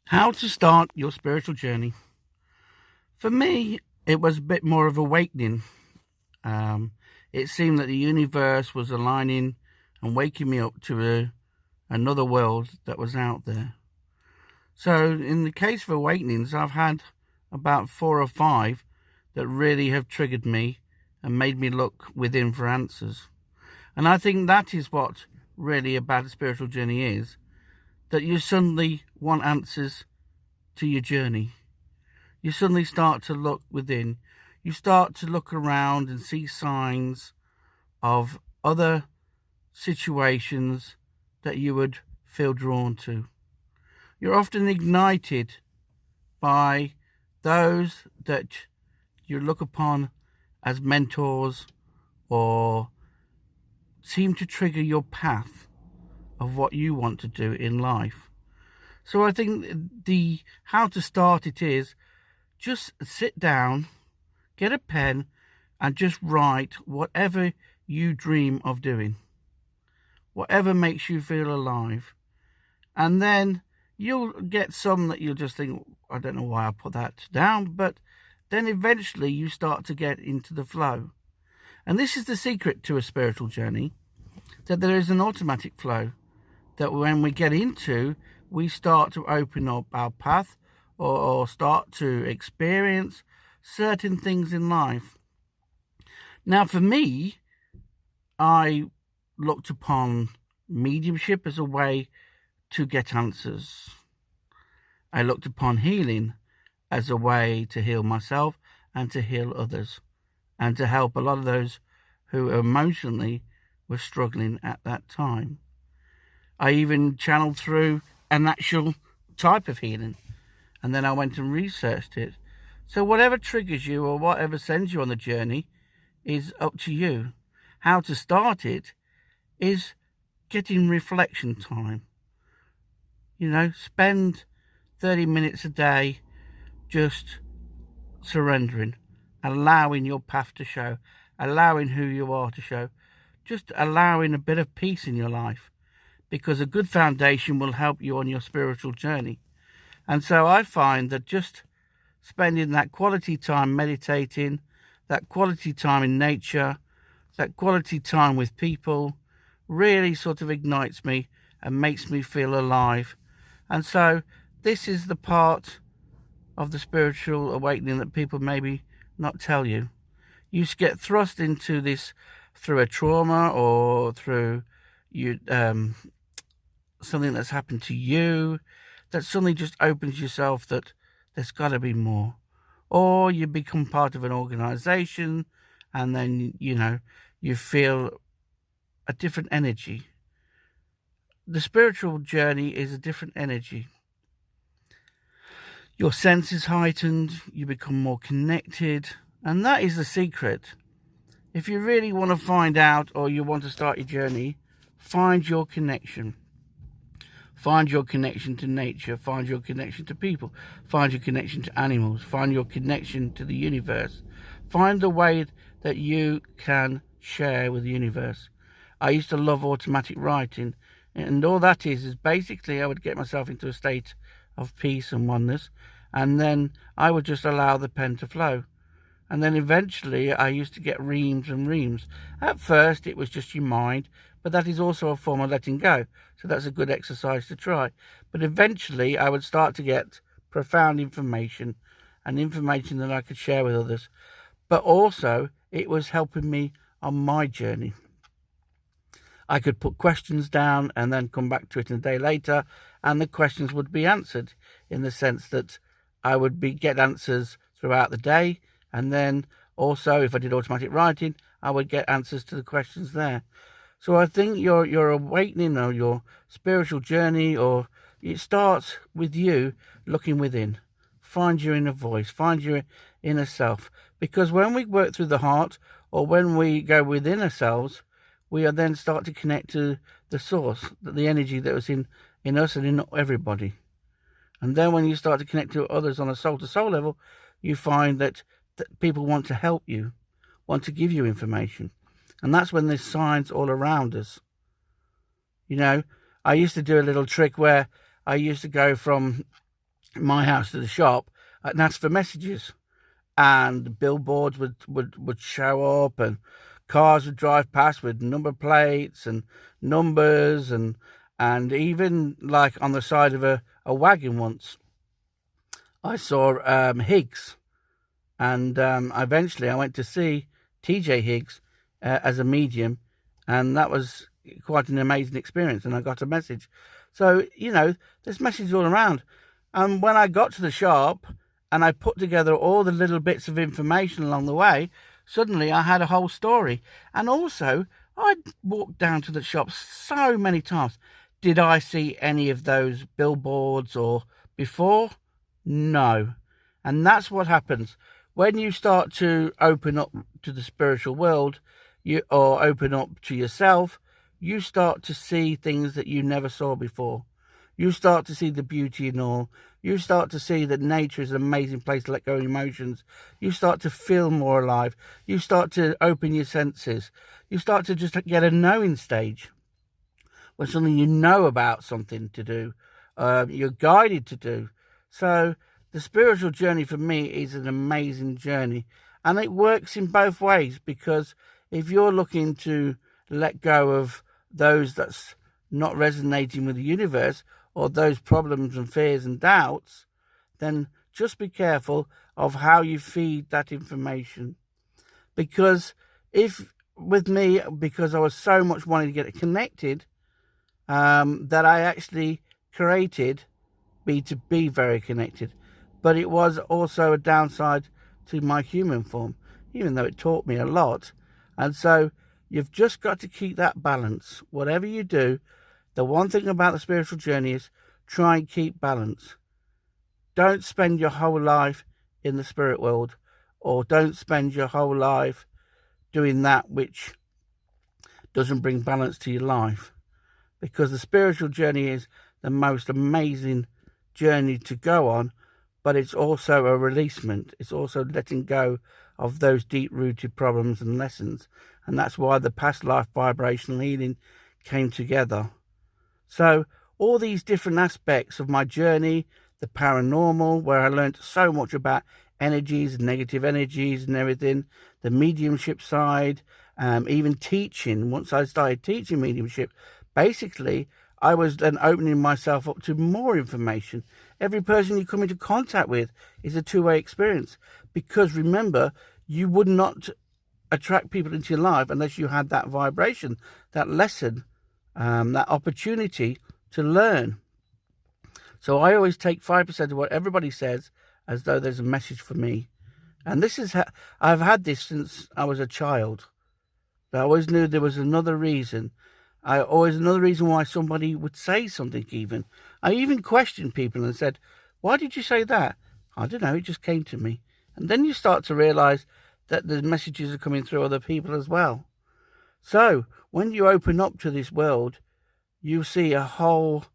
How to start your spiritual journey. For me, it was a bit more of awakening. It seemed that the universe was aligning and waking me up to another world that was out there. So in the case of awakenings, I've had about 4 or 5 that really have triggered me and made me look within for answers. And I think that is what really about a spiritual journey is, that you suddenly want answers to your journey. You suddenly start to look within. You start to look around and see signs of other situations that you would feel drawn to. You're often ignited by those that you look upon as mentors or seem to trigger your path of what you want to do in life. So I think the how to start it is just sit down, get a pen, and just write whatever you dream of doing, whatever makes you feel alive. And then you'll get some that you'll just think, I don't know why I put that down, but then eventually you start to get into the flow. And this is the secret to a spiritual journey, that there is an automatic flow, that when we get into, we start to open up our path or start to experience certain things in life. Now, for me, I looked upon mediumship as a way to get answers. I looked upon healing as a way to heal myself and to heal others and to help a lot of those who emotionally were struggling at that time. I even channeled through an actual type of healing, and then I went and researched it. So whatever triggers you or whatever sends you on the journey is up to you. How to start it is getting reflection time. Spend 30 minutes a day just surrendering, allowing your path to show, allowing who you are to show, just allowing a bit of peace in your life, because a good foundation will help you on your spiritual journey. And so I find that just spending that quality time meditating, that quality time in nature, that quality time with people really sort of ignites me and makes me feel alive. And so this is the part of the spiritual awakening that people maybe not tell you. You get thrust into this through a trauma or through something that's happened to you that suddenly just opens yourself that there's got to be more. Or you become part of an organization and then, you feel a different energy. The spiritual journey is a different energy. Your sense is heightened, you become more connected, and that is the secret. If you really want to find out or you want to start your journey, find your connection. Find your connection to nature, find your connection to people, find your connection to animals, find your connection to the universe. Find the way that you can share with the universe. I used to love automatic writing, and all that is basically I would get myself into a state of peace and oneness, and then I would just allow the pen to flow. And then eventually I used to get reams and reams. At first it was just your mind, but that is also a form of letting go. So that's a good exercise to try. But eventually I would start to get profound information and information that I could share with others. But also it was helping me on my journey. I could put questions down and then come back to it a day later, and the questions would be answered in the sense that I would get answers throughout the day. And then also, if I did automatic writing, I would get answers to the questions there. So I think your awakening or your spiritual journey, or it starts with you looking within. Find your inner voice, find your inner self. Because when we work through the heart, or when we go within ourselves, we are then start to connect to the source, the energy that was in us and in everybody. And then when you start to connect to others on a soul-to-soul level, you find that people want to help you, want to give you information. And that's when there's signs all around us. I used to do a little trick where I used to go from my house to the shop and ask for messages, and billboards would show up, and cars would drive past with number plates and numbers, and even like on the side of a wagon once I saw Higgs, and eventually I went to see TJ Higgs as a medium, and that was quite an amazing experience, and I got a message. So, there's messages all around. And when I got to the shop and I put together all the little bits of information along the way, suddenly I had a whole story. And also, I'd walked down to the shop so many times. Did I see any of those billboards or before? No. And that's what happens when you start to open up to the spiritual world, or open up to yourself. You start to see things that you never saw before. You start to see the beauty in all. You start to see that nature is an amazing place to let go of emotions. You start to feel more alive. You start to open your senses. You start to just get a knowing stage, when something you know about something to do, you're guided to do. So the spiritual journey for me is an amazing journey, and it works in both ways, because if you're looking to let go of those that's not resonating with the universe, or those problems and fears and doubts, then just be careful of how you feed that information. Because with me, because I was so much wanting to get it connected, that I actually created me to be very connected. But it was also a downside to my human form, even though it taught me a lot. And so you've just got to keep that balance. Whatever you do, the one thing about the spiritual journey is try and keep balance. Don't spend your whole life in the spirit world, or don't spend your whole life doing that which doesn't bring balance to your life. Because the spiritual journey is the most amazing journey to go on, but it's also a releasement. It's also letting go of those deep-rooted problems and lessons. And that's why the past life vibrational healing came together. So all these different aspects of my journey, the paranormal, where I learned so much about energies, negative energies and everything, the mediumship side, even teaching. Once I started teaching mediumship, basically I was then opening myself up to more information. Every person you come into contact with is a two-way experience, because remember, you would not attract people into your life unless you had that vibration, that lesson, that opportunity to learn. So I always take 5% of what everybody says as though there's a message for me. And this is I've had this since I was a child. I always knew there was another reason. Another reason why somebody would say something even. I even questioned people and said, why did you say that? I don't know, it just came to me. And then you start to realise that the messages are coming through other people as well. So when you open up to this world, you see a whole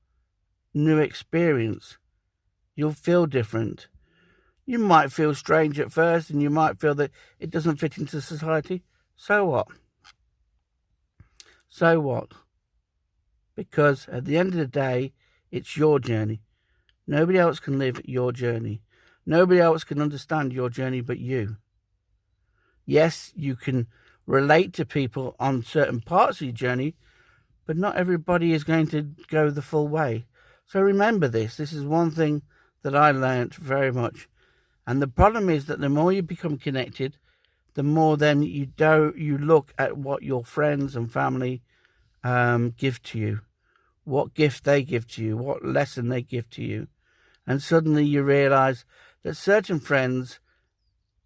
new experience. You'll feel different. You might feel strange at first, and you might feel that it doesn't fit into society. So what? So what? Because at the end of the day, it's your journey. Nobody else can live your journey. Nobody else can understand your journey but you. Yes, you can relate to people on certain parts of your journey, but not everybody is going to go the full way. So remember this. This is one thing that I learnt very much. And the problem is that the more you become connected, the more then you look at what your friends and family give to you, what gift they give to you, what lesson they give to you. And suddenly you realise that certain friends,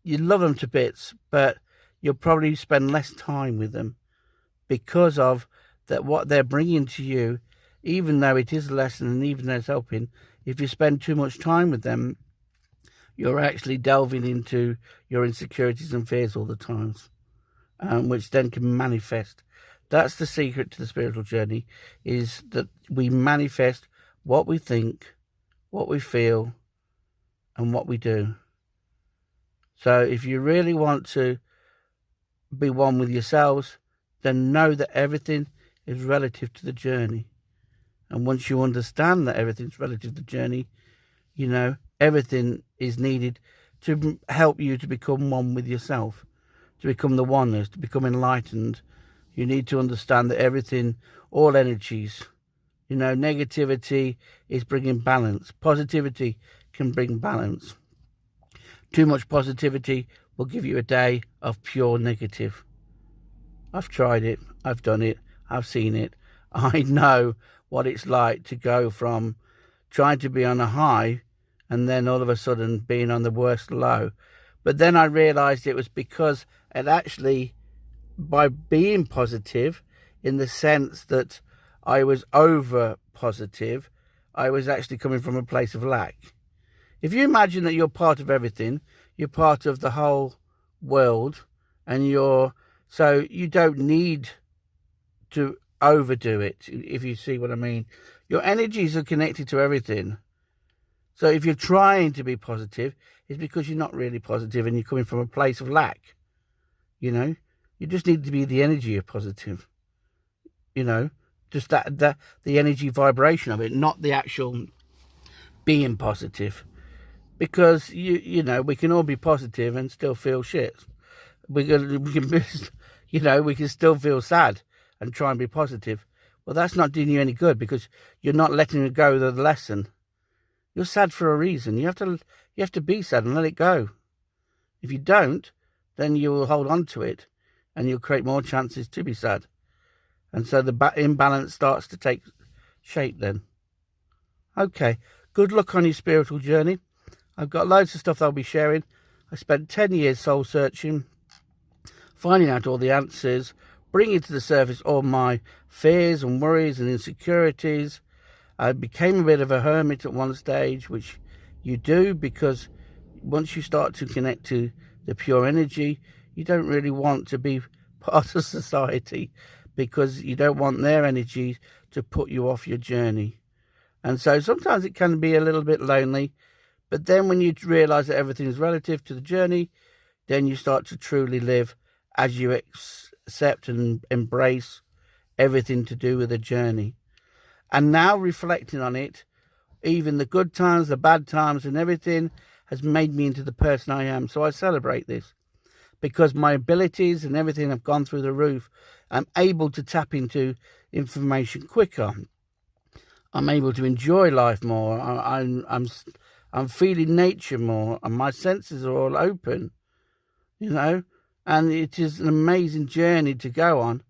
you love them to bits, but you'll probably spend less time with them because of that what they're bringing to you, even though it is a lesson and even though it's helping. If you spend too much time with them, you're actually delving into your insecurities and fears all the times, which then can manifest. That's the secret to the spiritual journey, is that we manifest what we think, what we feel, and what we do. So if you really want to be one with yourselves, then know that everything is relative to the journey. And once you understand that everything's relative to the journey, everything is needed to help you to become one with yourself, to become the oneness, to become enlightened. You need to understand that everything, all energies, negativity is bringing balance. Positivity can bring balance. Too much positivity will give you a day of pure negative. I've tried it. I've done it. I've seen it. I know what it's like to go from trying to be on a high and then all of a sudden being on the worst low. But then I realized it was because it actually, by being positive, in the sense that I was over positive, I was actually coming from a place of lack. If you imagine that you're part of everything, you're part of the whole world, and so you don't need to overdo it, if you see what I mean. Your energies are connected to everything. So if you're trying to be positive, it's because you're not really positive and you're coming from a place of lack. You just need to be the energy of positive. Just that the energy vibration of it, not the actual being positive. Because we can all be positive and still feel shit. We can still feel sad and try and be positive. Well, that's not doing you any good, because you're not letting it go the lesson. You're sad for a reason. You have to be sad and let it go. If you don't, then you will hold on to it, and you'll create more chances to be sad. And so the imbalance starts to take shape then. Okay, good luck on your spiritual journey. I've got loads of stuff that I'll be sharing. I spent 10 years soul searching, finding out all the answers, bringing to the surface all my fears and worries and insecurities. I became a bit of a hermit at one stage, which you do, because once you start to connect to the pure energy, you don't really want to be part of society, because you don't want their energy to put you off your journey. And so sometimes it can be a little bit lonely, but then when you realise that everything is relative to the journey, then you start to truly live as you accept and embrace everything to do with the journey. And now reflecting on it, even the good times, the bad times and everything has made me into the person I am. So I celebrate this, because my abilities and everything have gone through the roof. I'm able to tap into information quicker. I'm able to enjoy life more. I'm feeling nature more, and my senses are all open, and it is an amazing journey to go on.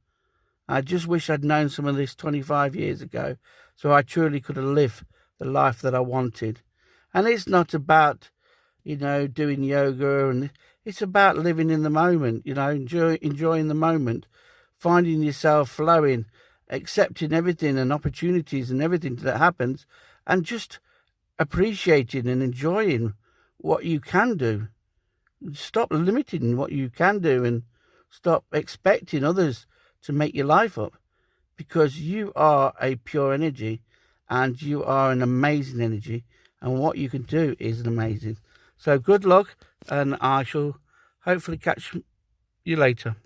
I just wish I'd known some of this 25 years ago, so I truly could have lived the life that I wanted. And it's not about, doing yoga, and it's about living in the moment, enjoying the moment, finding yourself flowing, accepting everything and opportunities and everything that happens, and just appreciating and enjoying what you can do. Stop limiting what you can do and stop expecting others to make your life up, because you are a pure energy and you are an amazing energy, and what you can do is amazing. So good luck, and I shall hopefully catch you later.